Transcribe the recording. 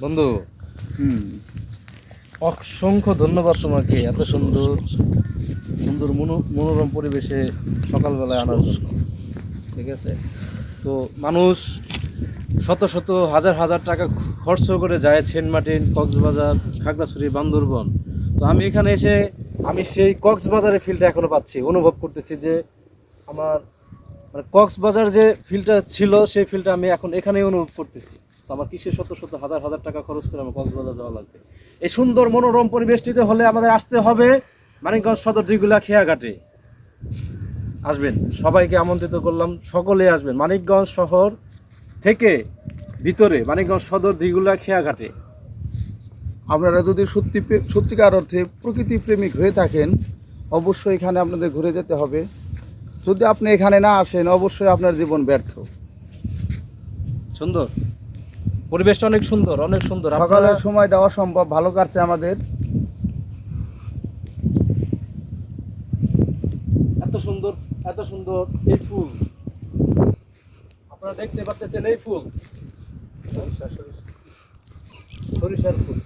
বন্ধু, হুম। অসংখ্য ধন্যবাদ তোমাকে এত সুন্দর সুন্দর মনোরম পরিবেশে সকালবেলায় আনার জন্য। ঠিক আছে, তো মানুষ শত শত হাজার হাজার টাকা খরচ করে যায় সেন্ট মার্টিন, কক্সবাজার, খাগড়াছড়ি, বান্দরবন। তো আমি এখানে এসে আমি সেই কক্সবাজারের ফিলটা এখনো পাচ্ছি, অনুভব করতেছি যে আমার মানে কক্সবাজার যে ফিলটা ছিল সেই ফিলটা আমি এখন এখানেই অনুভব করতেছি। তো আমার কিসে শত শত হাজার হাজার টাকা খরচ করে আমার কক্সবাজার যাওয়া লাগবে? এই সুন্দর মনোরম পরিবেশটিতে হলে আমাদের আসতে হবে মানিকগঞ্জ সদর দিঘুলা খেয়াঘাটে। আসবেন, সবাইকে আমন্ত্রিত করলাম, সকলে আসবেন মানিকগঞ্জ শহর থেকে ভিতরে মানিকগঞ্জ সদর দিঘুলা খেয়াঘাটে। আপনারা যদি সত্যিকার অর্থে প্রকৃতি প্রেমিক হয়ে থাকেন, অবশ্যই এখানে আপনাদের ঘুরে যেতে হবে। যদি আপনি এখানে না আসেন, অবশ্যই আপনার জীবন ব্যর্থ। সুন্দর পরিবেশটা, অনেক সুন্দর, অনেক সুন্দর। সকালের সময়টা অসম্ভব ভালো কাটছে আমাদের। এত সুন্দর, এত সুন্দর এই ফুল আপনারা দেখতে পাচ্ছেন, এই ফুল সরিষার ফুল।